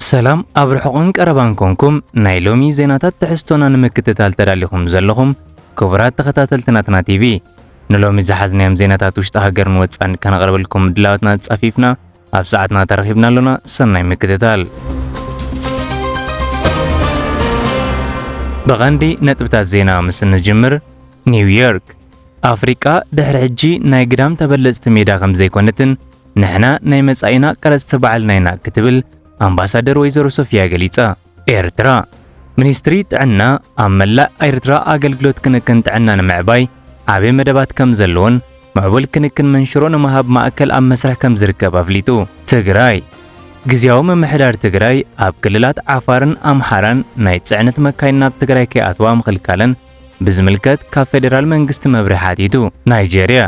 ሰላም ኣብ ርሑቕን ቀረባን ኮንኩም ናይ ሎሚ ዜናታት ትሕዝቶና ንምክትታል ተዳሊኹም ዘለኹም ክቡራት ተኸታተልቲ ናትና ቲቪ ንሎሚ ዝሓዝናዮም ዜናታት ውሽጢ ሃገርን ወፃእን ከነቕርበልኩም ድላዋትና ጻፊፍና ኣብ ሰዓትና ተረኺብና ኣለና። ሰናይ ምክትታል። በቐንዲ ነጥብታት ዜና ምስ ንጅምር ኒውዮርክ ኣፍሪቃ ድሕሪ ሕጂ ናይ ግዳም ተበለፅቲ ሜዳ ከም ዘይኮነትን ንሕና ናይ መጻኢና ቀረፅቲ በዓልና ኢና ክትብል አምባሳደር ወይዘሮ ሶፊያ ገሊጻ። ኤርትራ ሚኒስትሪ ጥዕና ኣብ መላእ ኤርትራ ኣገልግሎት ክንክን ጥዕና ንምዕባይ ዓብዪ መደባት ከም ዘለዎን ምዕቡል ክንክን መንሽሮ ንምሃብ ማእከል ኣብ መስርሕ ከም ዝርከብ ኣፍሊጡ። ትግራይ ጊዜያዊ ምምሕዳር ትግራይ ኣብ ክልላት ዓፋርን ኣምሓራን ናይ ጽዕነት መካይን ናብ ትግራይ ከይኣትዋ ምኽልካለን ብዝምልከት ካብ ፌደራል መንግስቲ መብርሒ ሓቲቱ። ናይጄርያ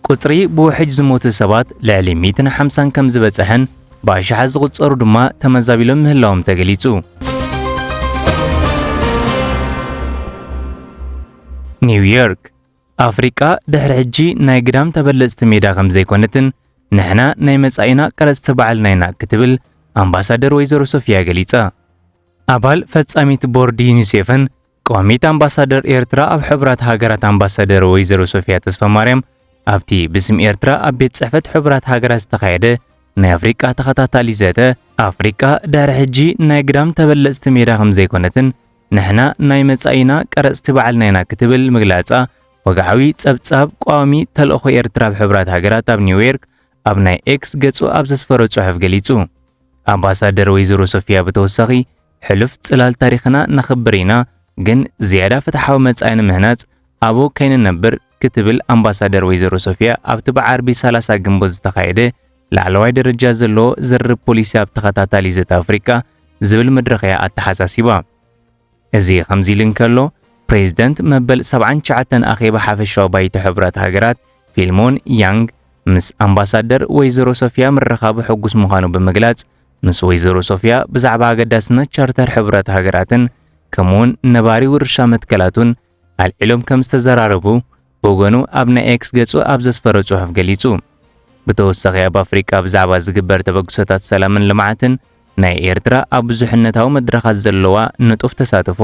ቁጽሪ ብውሕጅ ዝሞቱ ሰባት ልዕሊ 150 ከም ዝበጽሐን ብኣሽሓት ዝቝጸሩ ድማ ተመዛቢሎም ምህላዎም ተገሊጹ። ኒውዮርክ ኣፍሪቃ ድሕሪ ሕጂ ናይ ግዳም ተበለፅቲ ሜዳ ከም ዘይኮነትን ንሕና ናይ መጻኢና ቀረፅቲ በዓልና ኢና ክትብል ኣምባሳደር ወይዘሮ ሶፊያ ገሊጻ። ኣባል ፈጻሚት ቦርድ ዩኒሴፍን ቋሚት ኣምባሳደር ኤርትራ ኣብ ሕቡራት ሃገራት ኣምባሳደር ወይዘሮ ሶፊያ ተስፋ ማርያም ኣብቲ ብስም ኤርትራ ኣብ ቤት ጽሕፈት ሕቡራት ሃገራት ዝተኻየደ ናይ ኣፍሪቃ ተኸታታሊ ዘተ ኣፍሪቃ ድሕሪ ሕጂ ናይ ግዳም ተበለፅቲ ሜዳ ከም ዘይኮነትን ንሕና ናይ መጻኢና ቀረፅቲ በዓልና ኢና ክትብል ምግላጻ ወግዓዊ ጸብጻብ ቋሚ ተልእኾ ኤርትራ ኣብ ሕቡራት ሃገራት ኣብ ኒውዮርክ ኣብ ናይ ኤክስ ገጹ ኣብ ዘስፈሮ ጽሑፍ ገሊጹ። ኣምባሳደር ወይዘሮ ሶፊያ ብተወሳኺ ሕሉፍ ጽላል ታሪኽና ነኽብር ኢና ግን ዝያዳ ፍትሓዊ መጻኢን ምህናጽ ኣብኡ ከይንነብር ክትብል ኣምባሳደር ወይዘሮ ሶፊያ ኣብቲ ብዓርቢ 30 ግንቦት ዝተኻየደ ላዕለዋይ ደረጃ ዘለዎ ዝርብ ፖሊሲ ኣብ ተኸታታሊ ዘተ ኣፍሪቃ ዝብል መድረኽ እያ ኣተሓሳሲባ። እዚ ከምዚ ኢሉ እንከሎ ፕሬዚደንት መበል 79 ኣኼባ ሓፈሻዊ ባይቶ ሕቡራት ሃገራት ፊልሞን ያንግ ምስ ኣምባሳደር ወይዘሮ ሶፊያ ምርኻቡ ሕጉስ ምዃኑ ብምግላጽ ምስ ወይዘሮ ሶፊያ ብዛዕባ ኣገዳስነት ቻርተር ሕቡራት ሃገራትን ከምኡውን ነባሪ ውርሻ መትከላቱን ኣልዒሎም ከም ዝተዘራረቡ ብወገኑ ኣብ ናይ ኤክስ ገጹ ኣብ ዘስፈረ ጽሑፍ ገሊጹ። ብተወሳኺ ኣብ ኣፍሪቃ ብዛዕባ ዝግበር ተበግሶታት ሰላምን ልምዓትን ናይ ኤርትራ ኣብ ብዙሕነታዊ መድረኻት ዘለዋ ንጡፍ ተሳትፎ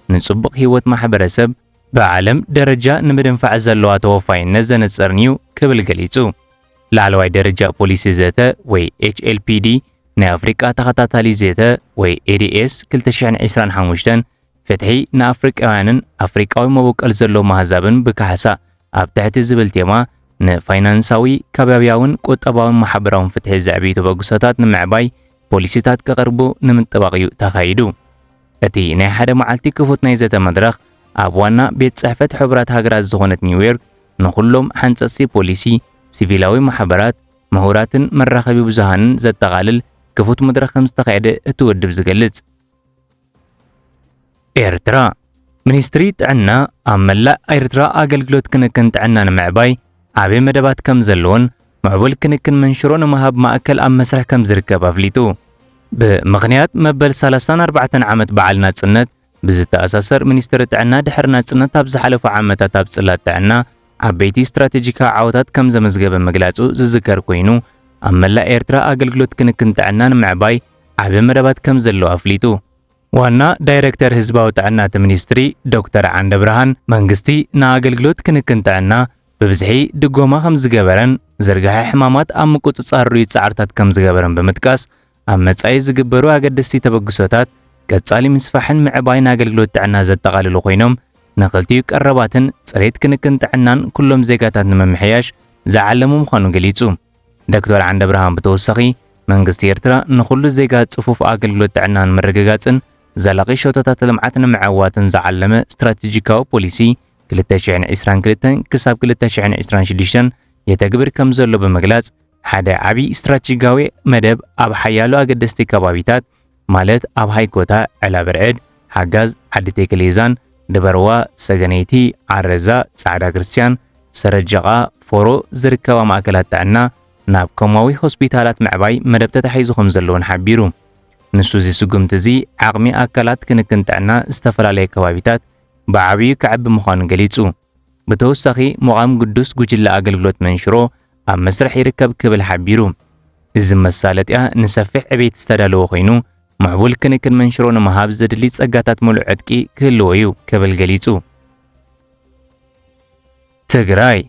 ንጽቡቕ ህይወት ማሕበረሰብ ብዓለም ደረጃ ንምድንፋዕ ዘለዋ ተወፋይነት ዘነጸርን እዩ ክብል ገሊጹ። ላዕለዋይ ደረጃ ፖሊሲ ዘተ ወይ HLPD ናይ ኣፍሪቃ ተኸታታሊ ዘተ ወይ ADS 2025 ፍትሒ ንኣፍሪቃውያንን ኣፍሪቃዊ መበቀል ዘለዎ ማህዛብን ብካሕሳ ኣብ ትሕቲ ዝብል ቴማ ንፋይናንሳዊ ከባብያውን ቁጠባውን ማሕበራውን ፍትሒ ዘዕብዩ ተበግሶታት ንምዕባይ ፖሊሲታት ከቕርቡ ንምንጥባቕ እዩ ተኻይዱ። እቲ ናይ ሓደ መዓልቲ ክፉት ናይ ዘተ መድረኽ ኣብ ዋና ቤት ጽሕፈት ሕቡራት ሃገራት ዝኾነት ኒውዮርክ ንኹሎም ሓንጸጽቲ ፖሊሲ ሲቪላዊ ማሕበራት ምሁራትን መራኸቢ ብዙሃንን ዘጠቓልል ክፉት መድረኽ ከም ዝተኻየደ እቲ ውድብ ዝገልጽ። ኤርትራ ሚኒስትሪ ጥዕና ኣብ መላእ ኤርትራ ኣገልግሎት ክንክን ጥዕና ንምዕባይ ዓብዪ መደባት ከም ዘለዎን ምዕቡል ክንክን መንሽሮ ንምሃብ ማእከል ኣብ መስርሕ ከም ዝርከብ ኣፍሊጡ። ብምኽንያት መበል 34 ዓመት በዓል ናጽነት ብዝተኣሳሰር ሚኒስትሪ ጥዕና ድሕሪ ናጽነት ኣብ ዝሓለፉ ዓመታት ኣብ ጽላት ጥዕና ዓበይቲ ስትራቴጂካዊ ዓወታት ከም ዘመዝገበ ምግላጹ ዝዝከር ኮይኑ ኣብ መላእ ኤርትራ ኣገልግሎት ክንክን ጥዕና ንምዕባይ ዓብዪ መደባት ከም ዘለዎ ኣፍሊጡ። ዋና ዳይሬክተር ህዝባዊ ጥዕና እቲ ሚኒስትሪ ዶክተር ዓንደ ብርሃን መንግስቲ ንኣገልግሎት ክንክን ጥዕና ብብዝሒ ድጎማ ከም ዝገበረን ዝርግሐ ሕማማት ኣብ ምቁጽጻር ርኡይ ጻዕርታት ከም ዝገበረን ብምጥቃስ ኣብ መጻኢ ዝግበሩ ኣገደስቲ ተበግሶታት ቀጻሊ ምስፋሕን ምዕባይን ኣገልግሎት ጥዕና ዘጠቓልሉ ኮይኖም ንኽልቲኡ ቀረባትን ጽሬት ክንክን ጥዕናን ኩሎም ዜጋታት ንምምሕያሽ ዝዓለሙ ምዃኑ ገሊጹ። ዶክተር ዓንደ ብርሃን ብተወሳኺ መንግስቲ ኤርትራ ንኹሉ ዜጋ ጽፉፍ ኣገልግሎት ጥዕናን ምርግጋጽን ዘላቒ ሸቶታት ልምዓት ንምዕዋትን ዝዓለመ ስትራቴጂካዊ ፖሊሲ 2022 ክሳብ 2026 የተግብር ከም ዘሎ ብምግላጽ ሓደ ዓብዪ ስትራቴጂካዊ መደብ ኣብ ሓያሎ ኣገደስቲ ከባቢታት ማለት ኣብ ሃይኮታ፣ ዕላብርዕድ፣ ሓጋዝ፣ ዓዲ ቴክሌዛን፣ ድበርዋ፣ ሰገነይቲ፣ ዓረዛ፣ ጻዕዳ ክርስቲያን፣ ሰረጀቓ፣ ፎሮ ዝርከባ ማእከላት ጥዕና ናብ ከምዋዊ ሆስፒታላት ምዕባይ መደብ ተታሒዙ ከም ዘለዎን ሓቢሩ። ንሱ ዝስጉምቲ እዚ ዓቕሚ ኣካላት ክንክን ጥዕና ዝተፈላለየ ከባቢታት ብዓብዪ ክዕቢ ምዃኑ ገሊጹ። ብተወሳኺ ሙቓም ቅዱስ ጉጅለ ኣገልግሎት መንሽሮ ኣብ መስርሕ ይርከብ ክብል ሓቢሩ። እዚ መሳለጥያ ንሰፊሕ ዕቤት ዝተዳለወ ኮይኑ معبول ክንክን መንሽሮ ንምሃብ ዘድሊ ጸጋታት ሙሉእ ዕድቂ ክህልዎ እዩ ክብል ገሊጹ። ትግራይ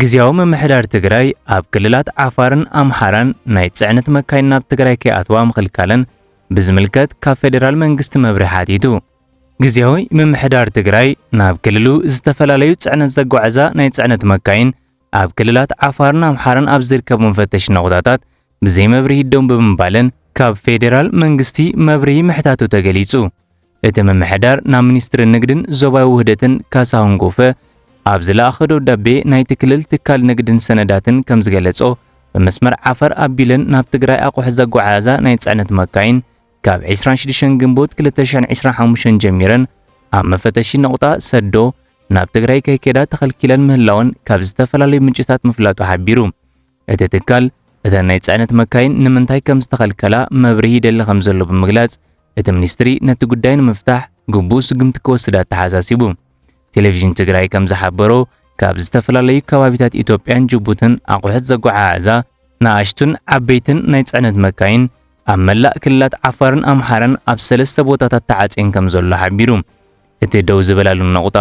ግዚያዊ ምምሕዳር ትግራይ ኣብ ክልላት ዓፋርን ኣምሓራን ናይ ጽዕነት መካይን ናብ ትግራይ ከይኣትዋ ምኽልካለን ብዝምልከት ካብ ፌደራል መንግስቲ መብርሂ ሓቲቱ። ግዚያዊ ምምሕዳር ትግራይ ናብ ክልሉ ዝተፈላለዩ ጽዕነት ዘጓዓዛ ናይ ጽዕነት መካይን ኣብ ክልላት ዓፋርን ኣምሓራን ኣብ ዝርከቡ መፈተሺ ነቑጣታት ብዘይ መብርሂ ደው ብምባለን ካብ ፌደራል መንግስቲ መብርሂ ምሕታቱ ተገሊጹ። እቲ ምምሕዳር ናብ ሚኒስትሪ ንግድን ዞባዊ ውህደትን ካሳሁን ጎፈ ኣብ ዝለኣኸ ደብዳቤ ናይቲ ክልል ትካል ንግድን ሰነዳትን ከም ዝገለጾ በመስመር ዓፋር ኣቢለን ናብ ትግራይ ኣቑሑት ዘጓዓዛ ናይ ጽዕነት መካይን ካብ 26 ግንቦት 2025 ጀሚረን ኣብ መፈተሺ ነቑጣ ሰዶ ናብ ትግራይ ከይከዳ ተኸልኪለን ምህላወን ካብ ዝተፈላለዩ ምንጭታት ምፍላጡ ሓቢሩ። እቲ ትካል እተን ናይ ጽዕነት መካይን ንምንታይ ከም ዝተኸልከላ መብርሂ ይደሊ ከም ዘሎ ብምግላጽ እቲ ሚኒስትሪ ነቲ ጉዳይ ንምፍታሕ ግቡእ ስጉምቲ ክወስዳ ተሓሳሲቡ። ቴሌቪዥን ትግራይ ከም ዝሓበሮ ካብ ዝተፈላለዩ ከባቢታት ኢትዮጵያን ጅቡትን ኣቑሑት ዘጓዓዛ ንኣሽቱን ዓበይትን ናይ ጽዕነት መካይን ኣብ መላእ ክልላት ዓፋርን ኣምሓራን ኣብ 3 ቦታታት ተዓጽየን ከም ዘሎ ሓቢሩ። እቲ ደው ዝበላሉ ነቑጣ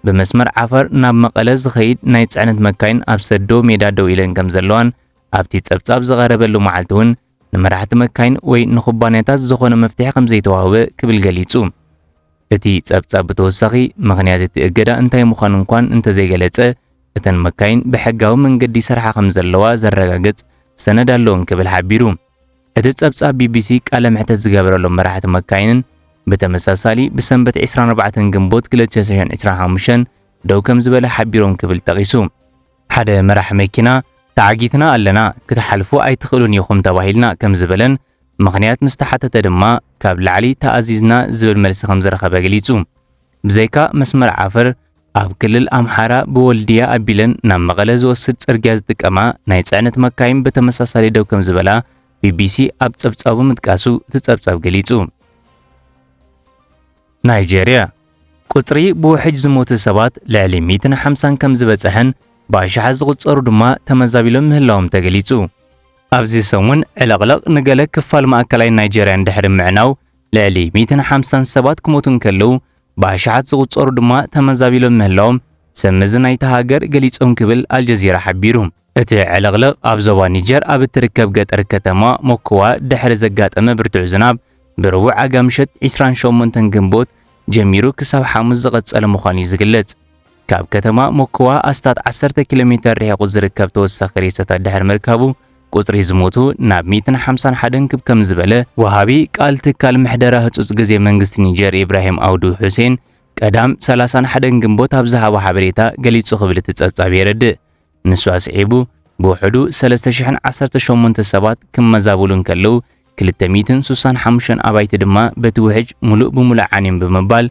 ብመስመር ዓፋር ናብ መቐለ ዝኸይድ ናይ ጽዕነት መካይን ኣብ ሰዶ ሜዳ ደው ኢለን ከም ዘለዋን ኣብቲ ጸብጻብ ዝቐረበሉ መዓልቲ እውን ንመራሕቲ መካይን ወይ ንኹባንያታት ዝኾነ መፍትሒ ከም ዘይተዋህበ ክብል ገሊጹ። እቲ ጸብጻብ ብተወሳኺ ምኽንያት እቲ እገዳ እንታይ ምዃኑ እንኳን እንተዘይገለጸ እተን መካይን ብሕጋዊ መንገዲ ሰርሓ ከም ዘለዋ ዘረጋግጽ ሰነድ ኣለዎን ክብል ሓቢሩ። እቲ ጸብጻብ ቢቢሲ ቃለ ምሕተት ዝገበረሎም መራሕቲ መካይንን ብተመሳሳሊ ብሰንበት 24 ግንቦት 2025 ደው ከም ዝበለ ሓቢሮም ክብል ጠቒሱ። ሓደ መራሒ መኪና ተዓጊትና ኣለና ክትሓልፉ ኣይትኽእሉን ኢኹም ተባሂልና ከም ዝበለን ምኽንያት ምስ ተሓተተ ድማ ካብ ላዕሊ ተኣዚዝና ዝብል መልሲ ከም ዝረኸበ ገሊጹ። ብዘይካ መስመር ዓፋር ኣብ ክልል ኣምሓራ ብወልድያ ኣቢለን ናብ መቐለ ዝወስድ ጽርግያ ዝጥቀማ ናይ ጽዕነት መካይን ብተመሳሳሊ ደው ከም ዝበላ ቢቢሲ ኣብ ጸብጻቡ ምጥቃሱ እቲ ጸብጻብ ገሊጹ። ናይጄርያ ቁጥሪ ብውሕጅ ዝሞቱ ሰባት ልዕሊ 150 ከም ዝበጽሐን ብኣሽሓት ዝቝጸሩ ድማ ተመዛቢሎም ምህላዎም ተገሊጹ። ኣብዚ ሰሙን ዕለቕለቕ ንገለ ክፋል ማእከላይ ናይጄርያ እንድሕሪ ምዕናው ልዕሊ 150 ሰባት ክሞቱ እንከለዉ ብኣሽሓት ዝቝጸሩ ድማ ተመዛቢሎም ምህላዎም ሰመዚ ናይቲ ሃገር ገሊጾም ክብል ኣልጀዚራ ሓቢሩ። እቲ ዕለቕለቕ ኣብ ዞባ ኒጀር ኣብ እትርከብ ገጠር ከተማ ሞኮዋ ድሕሪ ዘጋጠመ ብርቱዕ ዝናብ ብረቡዕ ኣጋምሸት 28 ግንቦት ጀሚሩ ክሳብ ሐሙስ ዝቐጸለ ምዃኑ እዩ ዝግለጽ። ካብ ከተማ ሞኮዋ ኣስታት 10 ኪሎ ሜትር ርሒቑ ዝርከብ ተወሳኺ ሬሳታት ድሕሪ ምርካቡ ቁጥሪ ዝሞቱ ናብ 151 ክብ ከም ዝበለ ወሃቢ ቃል ትካል ምሕደራ ህጹጽ ግዜ መንግስቲ ኒጀር ኢብራሂም ኣውዱ ሁሴን ቀዳም 31 ግንቦት ኣብ ዝሃቦ ሓበሬታ ገሊጹ ክብል እቲ ጸብጻብ የረድእ። ንሱ ኣስዒቡ ብውሕዱ 3018 ሰባት ክመዛበሉ እንከለዉ 265 ኣባይቲ ድማ በቲ ውሕጅ ሙሉእ ብምሉእ ዓንዮም ብምባል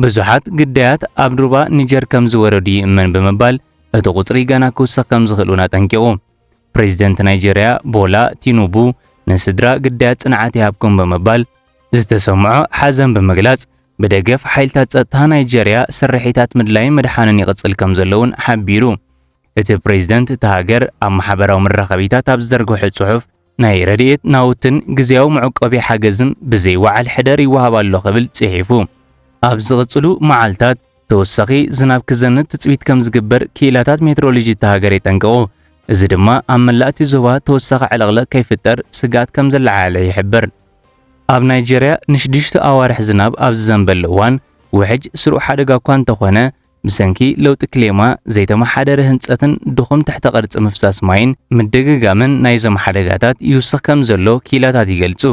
ብዙሓት ግዳያት ኣብ ሩባ ኒጀር ከም ዝወረዱ ይእመን ብምባል እቲ ቁጽሪ ገና ክውሰኽ ከም ዝኽእሉን ኣጠንቂቑ። ፕሬዚደንት ናይጄርያ ቦላ ቲኑቡ ንስድራ ግዳያት ጽንዓት ይሃብኩም ብምባል ዝተሰምዖ ሓዘን ብምግላጽ ብደገፍ ሓይልታት ጸጥታ ናይጄርያ ስርሒታት ምድላይን መድሓንን ይቕጽል ከም ዘለውን ሓቢሩ። እቲ ፕሬዚደንት እቲ ሃገር ኣብ ማሕበራዊ መራኸቢታት ኣብ ዝዘርግሖ ጽሑፍ ናይ ረድኤት ናውትን ግዜያዊ መዕቆቢ ሓገዝም ብዘይ ዋዕል ሕደር ይወሃብ ኣሎ ክብል ጽሒፉ። ኣብ ዝቕጽሉ መዓልታት ተወሳኺ ዝናብ ክዘንብ ትጽቢት ከም ዝግበር ክኢላታት ሜትሮሎጂ እቲ ሃገር የጠንቅቑ። እዚ ድማ ኣብ መላእቲ ዞባ ተወሳኺ ዕለቕለቕ ከይፍጠር ስጋት ከም ዘለዓለ ይሕብር። ኣብ ናይጄርያ ንሽዱሽተ ኣዋርሕ ዝናብ ኣብ ዝዘንበሉ እዋን ውሕጅ ስሩዕ ሓደጋ እኳ እንተኾነ ብሰንኪ ለውጢ ክሌማ ዘይተመሓደረ ህንጸትን ድኹም ትሕተ ቅርጺ ምፍሳስ ማይን ምድግጋምን ናይዞም ሓደጋታት ይውስኽ ከም ዘሎ ክኢላታት ይገልጹ።